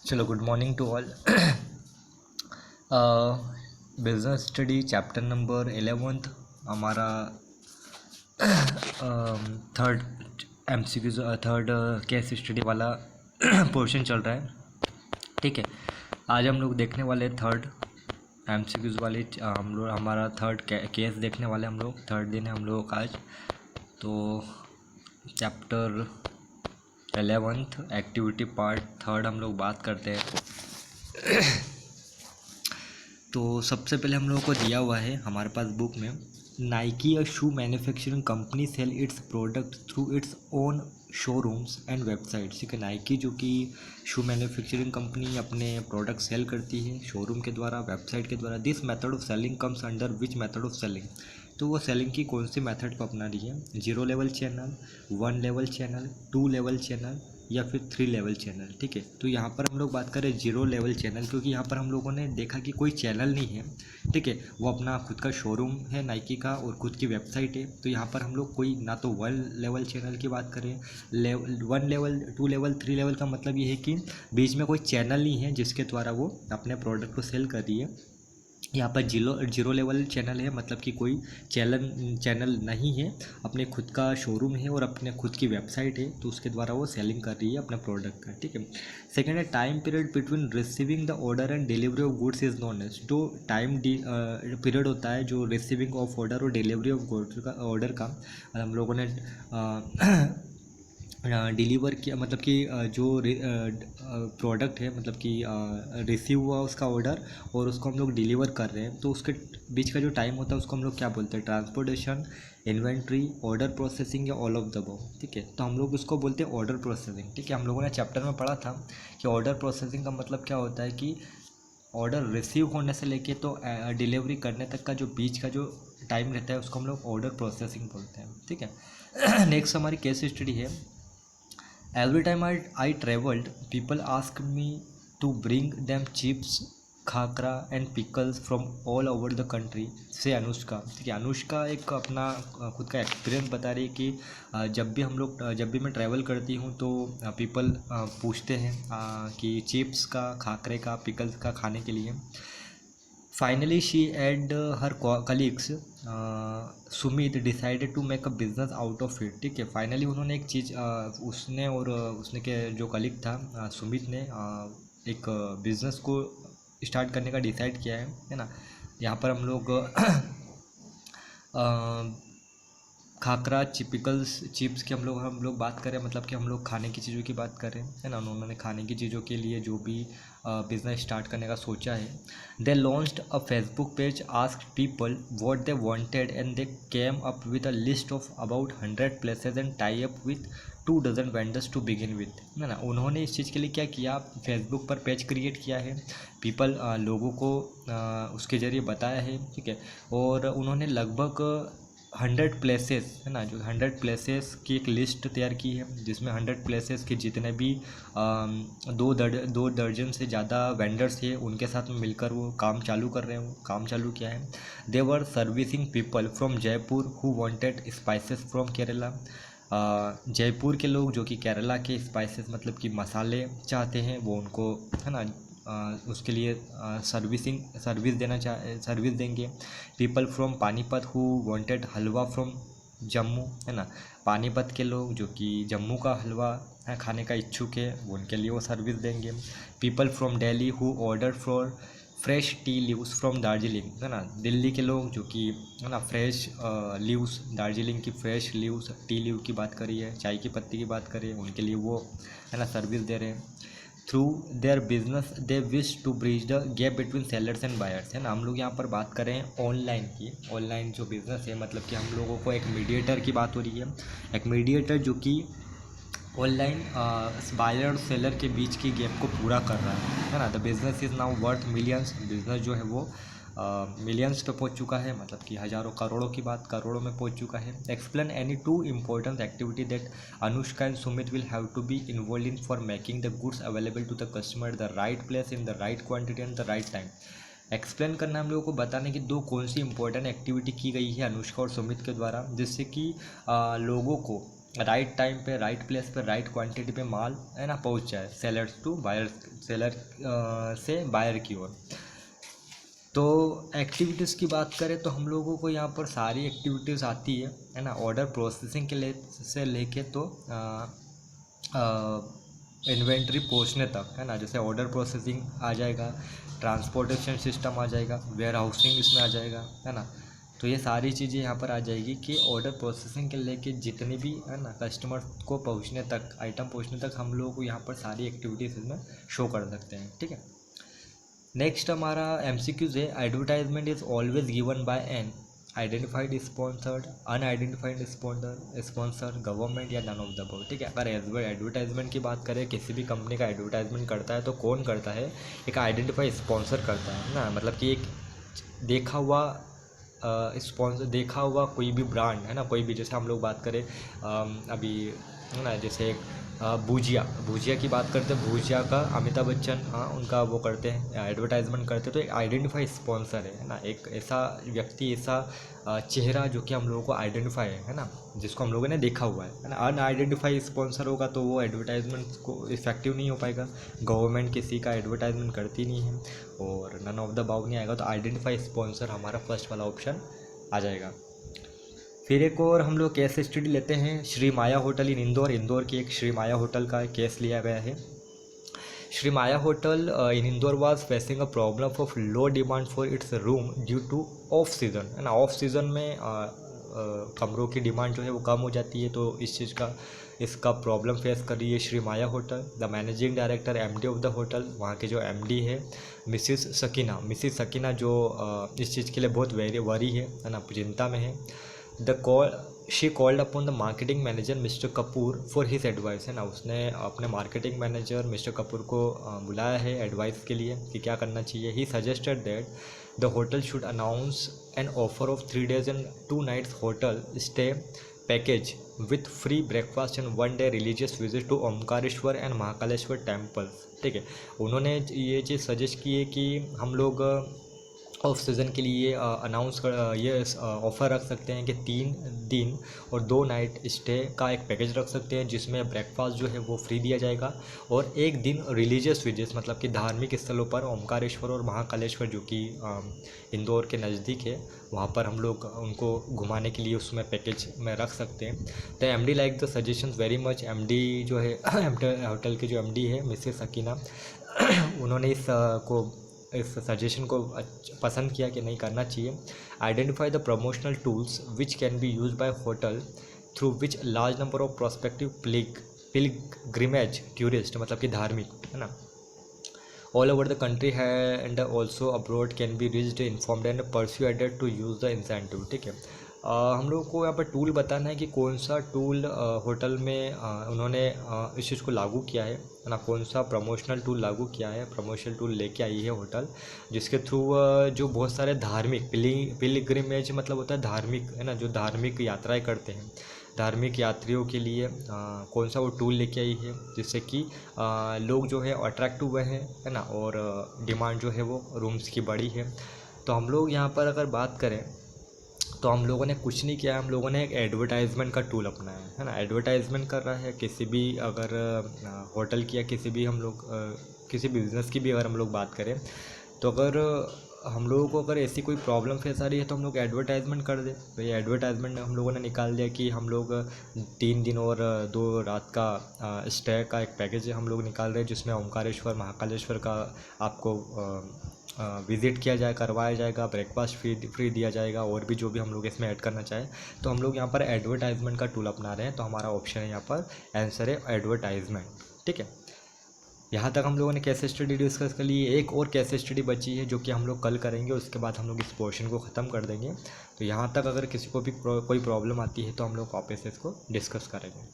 चलो, good morning to all. Business study chapter number 11 हमारा third MCQ third case study वाला portion चल रहा है। ठीक है, आज हम लोग देखने वाले थर्ड एमसीक्यूज़ वाले हम लोग हमारा थर्ड केस देखने वाले हम लोग। थर्ड दिन है हम लोगों का आज। तो चैप्टर 11 एक्टिविटी पार्ट थर्ड हम लोग बात करते हैं। तो सबसे पहले हम लोगों को दिया हुआ है हमारे पास बुक में, Nike a shoe manufacturing company sell its product through its own showrooms and websites. ठीक है, नाइकी जो कि शू मैन्युफैक्चरिंग कंपनी अपने प्रोडक्ट सेल करती है शोरूम के द्वारा, वेबसाइट के द्वारा। This method of selling comes under which method of selling. तो वो सेलिंग की कौन सी मेथड को अपना रही है? 0 level channel, 1 level channel, 2 level channel या फिर 3 लेवल चैनल। ठीक है, तो यहाँ पर हम लोग बात करें 0 लेवल चैनल, क्योंकि यहाँ पर हम लोगों ने देखा कि कोई चैनल नहीं है। ठीक है, वो अपना खुद का शोरूम है नाइकी का और खुद की वेबसाइट है। तो यहाँ पर हम लोग कोई ना तो 1 लेवल चैनल की बात करें, 1 लेवल, 2 लेवल, 3 लेवल का मतलब ये है कि बीच में कोई चैनल नहीं है जिसके द्वारा वो अपने प्रोडक्ट को सेल कर रही है। यहाँ पर जीरो लेवल चैनल है, मतलब कि कोई चैनल नहीं है, अपने खुद का शोरूम है और अपने खुद की वेबसाइट है, तो उसके द्वारा वो सेलिंग कर रही है अपने प्रोडक्ट का। ठीक है, सेकेंड है time period between receiving the order and delivery of goods is known as. जो टाइम पीरियड होता है जो रिसीविंग ऑफ ऑर्डर और डिलीवरी ऑफ गुड्स का ऑर्डर का, हम लोगों ने डिलीवर किया, मतलब कि जो प्रोडक्ट है, मतलब कि रिसीव हुआ उसका ऑर्डर और उसको हम लोग डिलीवर कर रहे हैं, तो उसके बीच का जो टाइम होता है उसको हम लोग क्या बोलते हैं? ट्रांसपोर्टेशन, इन्वेंट्री, ऑर्डर प्रोसेसिंग या ऑल ऑफ द अबव। ठीक है, तो हम लोग उसको बोलते हैं ऑर्डर प्रोसेसिंग। ठीक है, हम लोगों ने चैप्टर में पढ़ा था कि ऑर्डर प्रोसेसिंग का मतलब क्या होता है कि ऑर्डर रिसीव होने से लेके तो डिलीवरी करने तक का जो बीच का जो टाइम रहता है उसको हम लोग ऑर्डर प्रोसेसिंग बोलते हैं। ठीक है, नेक्स्ट हमारी केस स्टडी है। Every time I traveled, people asked me to bring them chips, khakhra and pickles from all over the country से अनुष्का। ठीक है, अनुष्का एक अपना खुद का एक्सपीरियंस बता रही है कि जब भी मैं ट्रैवल करती हूँ तो पीपल पूछते हैं कि चिप्स का, खाकरे का, पिकल्स का खाने के लिए। Finally she and her colleagues Sumit decided to make a business out of it. ठीक है, फाइनली उन्होंने एक चीज़ उसने और उसने के जो कलीग था सुमित ने एक बिज़नेस को स्टार्ट करने का डिसाइड किया है ना। यहाँ पर हम लोग खाकरा, चिपिकल्स, चिप्स की हम लोग बात करें, मतलब कि हम लोग खाने की चीज़ों की बात करें, है ना। उन्होंने खाने की चीज़ों के लिए जो भी बिज़नेस स्टार्ट करने का सोचा है। They launched a Facebook page, asked people what they wanted and they came up with a list of about 100 places and tie up with 2 dozen vendors to begin with, है ना। उन्होंने इस चीज़ के लिए क्या किया? फेसबुक पर पेज क्रिएट किया है, पीपल लोगों को उसके ज़रिए बताया है। ठीक है, और उन्होंने लगभग 100 प्लेसेस, है ना, जो 100 प्लेसेस की एक लिस्ट तैयार की है, जिसमें 100 प्लेसेस के जितने भी 2 दर्जन से ज़्यादा वेंडर्स थे उनके साथ में मिलकर वो काम चालू कर रहे हैं। वो काम चालू किया है। They were servicing people from Jaipur who wanted spices from Kerala. Jaipur के लोग जो कि केरला के स्पाइसेस, मतलब कि मसाले चाहते हैं, वो उनको, है ना, उसके लिए सर्विस देंगे। People from Panipat who wanted halwa from Jammu, है ना। पानीपत के लोग जो कि जम्मू का हलवा है खाने का इच्छुक है, वो उनके लिए वो सर्विस देंगे। People from Delhi who order for fresh tea leaves from Darjeeling, है ना। दिल्ली के लोग जो कि, है ना, फ्रेश लीव्स, दार्जिलिंग की फ्रेश लीव्स, टी लीव की बात करी है, चाय की पत्ती की बात करें, उनके लिए वो, है ना, सर्विस दे रहे हैं। Through their business they wish to bridge the gap between sellers and buyers, है ना। हम लोग यहाँ पर बात कर रहे हैं ऑनलाइन की। ऑनलाइन जो बिज़नेस है, मतलब कि हम लोगों को एक मीडिएटर की बात हो रही है, एक मीडिएटर जो कि ऑनलाइन बायर और सेलर के बीच की गैप को पूरा कर रहा है ना। The business is now worth millions. Business जो है वो मिलियंस पे पहुंच चुका है, मतलब कि हज़ारों करोड़ों की बात करोड़ों में पहुंच चुका है। Explain any 2 important activity that Anushka and Sumit will have to be involve in for making the goods available to the customer at the right place in the right quantity and the right time. Explain करना हम लोगों को बताने की 2 कौन सी important activity की गई है अनुष्का और सुमित के द्वारा, जिससे कि लोगों को, राइट टाइम पे, राइट प्लेस पे, राइट क्वांटिटी पे माल है ना पहुंच जाए सेलर्स टू बायर, सेलर से बायर की ओर। तो एक्टिविटीज़ की बात करें तो हम लोगों को यहाँ पर सारी एक्टिविटीज़ आती है ना। ऑर्डर प्रोसेसिंग के लिए से लेके तो इन्वेंट्री पहुँचने तक है ना। जैसे ऑर्डर प्रोसेसिंग आ जाएगा, ट्रांसपोर्टेशन सिस्टम आ जाएगा, वेयर हाउसिंग इसमें आ जाएगा है ना। तो ये सारी चीज़ें यहाँ पर आ जाएगी कि ऑर्डर प्रोसेसिंग के लेके जितनी भी है ना कस्टमर को पहुँचने तक, आइटम पहुँचने तक हम लोगों को यहाँ पर सारी एक्टिविटीज़ इसमें शो कर सकते हैं, ठीक है। नेक्स्ट हमारा MCQs है। Advertisement is always given by an identified sponsored, unidentified sponsor, government या नन ऑफ द अबव, ठीक है। अगर एडवर्टाइजमेंट की बात करें, किसी भी कंपनी का एडवर्टाइजमेंट करता है तो कौन करता है, एक आइडेंटिफाइड स्पॉन्सर करता है ना। मतलब कि एक देखा हुआ स्पॉन्सर, देखा हुआ कोई भी ब्रांड है ना, कोई भी, जैसे हम लोग बात करें अभी है ना, जैसे भुजिया की बात करते हैं, भुजिया का अमिताभ बच्चन, हाँ उनका वो करते हैं एडवर्टाइजमेंट करते हैं, तो एक आइडेंटिफाई स्पॉन्सर है ना। एक ऐसा व्यक्ति, ऐसा चेहरा जो कि हम लोगों को आइडेंटिफाई है ना, जिसको हम लोगों ने देखा हुआ है ना। अनआइडेंटिफाई स्पॉन्सर होगा तो वो एडवर्टाइजमेंट को इफेक्टिव नहीं हो पाएगा। गवर्नमेंट किसी का एडवर्टाइजमेंट करती नहीं है और नन ऑफ द अबव नहीं आएगा, तो आइडेंटिफाई स्पॉन्सर हमारा फर्स्ट वाला ऑप्शन आ जाएगा। फिर एक और हम लोग केस स्टडी लेते हैं, श्री माया होटल इन इंदौर की एक श्री माया होटल का केस लिया गया है। Shri Maya hotel in Indore was facing a problem of low demand for its room due to off season है ना। ऑफ सीज़न में कमरों की डिमांड जो है वो कम हो जाती है, तो इसका प्रॉब्लम फेस कर रही है Shri Maya hotel. The managing director MD of the hotel, वहाँ के जो MD है मिसिस सकीना जो इस चीज़ के लिए बहुत वरी है ना, चिंता में है। She called upon the marketing manager mister Kapoor for his advice है ना। उसने अपने मार्केटिंग मैनेजर मिस्टर कपूर को बुलाया है एडवाइस के लिए कि क्या करना चाहिए। He suggested that the hotel should announce an offer of 3 days and 2 nights hotel stay package with free breakfast and 1 day religious visit to Omkareshwar and Mahakaleshwar temples, ठीक है। उन्होंने ये चीज़ सजेस्ट की है कि हम लोग ऑफ सीज़न के लिए ये ऑफ़र रख सकते हैं कि 3 दिन और 2 नाइट स्टे का एक पैकेज रख सकते हैं, जिसमें ब्रेकफास्ट जो है वो फ्री दिया जाएगा और 1 दिन रिलीजियस विजिट्स, मतलब कि धार्मिक स्थलों पर ओमकारेश्वर और महाकालेश्वर जो कि इंदौर के नज़दीक है, वहाँ पर हम लोग उनको घुमाने के लिए उसमें पैकेज में रख सकते हैं। The MD like the suggestions very much. MD जो है होटल के जो MD है मिसेस सकीना, उन्होंने इस सजेशन को पसंद किया कि नहीं करना चाहिए। Identify the promotional tools which can be use by hotel through which large number of prospective pilgrimage tourist, मतलब कि धार्मिक है ना, ऑल ओवर द कंट्री है and also abroad can be reached informed and persuaded to use the incentive, ठीक है। हम लोग को यहाँ पर टूल बताना है कि कौन सा टूल होटल में उन्होंने इस चीज़ को लागू किया है ना, कौन सा प्रमोशनल टूल लागू किया है, प्रमोशनल टूल लेके आई है होटल, जिसके थ्रू जो बहुत सारे धार्मिक पिलग्रिमेज मतलब होता है धार्मिक है ना, जो धार्मिक यात्राएं करते हैं, धार्मिक यात्रियों के लिए कौन सा वो टूल लेके आई है, जिससे कि लोग जो है अट्रैक्ट हुए हैं है ना, और डिमांड जो है वो रूम्स की बढ़ी है। तो हम लोग यहाँ पर अगर बात करें तो हम लोगों ने कुछ नहीं किया, हम लोगों ने एक एडवर्टाइजमेंट का टूल अपनाया है ना। एडवर्टाइजमेंट कर रहा है किसी भी, अगर होटल की या किसी भी हम लोग किसी भी बिज़नेस की भी अगर हम लोग बात करें, तो अगर हम लोगों को अगर ऐसी कोई प्रॉब्लम फेस आ रही है तो हम लोग एडवर्टाइजमेंट कर दें। भाई एडवर्टाइजमेंट हम लोगों ने निकाल दिया कि हम लोग 3 दिन और 2 रात का स्टे का एक पैकेज हम लोग निकाल रहे हैं, जिसमें ओमकारेश्वर महाकालेश्वर का आपको विज़िट करवाया जाएगा, ब्रेकफास्ट फ्री दिया जाएगा, और भी जो भी हम लोग इसमें ऐड करना चाहें। तो हम लोग यहाँ पर एडवर्टाइजमेंट का टूल अपना रहे हैं, तो हमारा ऑप्शन है यहाँ पर आंसर है एडवर्टाइजमेंट, ठीक है। यहाँ तक हम लोगों ने केस स्टडी डिस्कस कर ली। एक और केस स्टडी बची है जो कि हम लोग कल करेंगे, उसके बाद हम लोग इस पोर्शन को ख़त्म कर देंगे। तो यहाँ तक अगर किसी को भी कोई प्रॉब्लम आती है तो हम लोग वापस इसको डिस्कस करेंगे।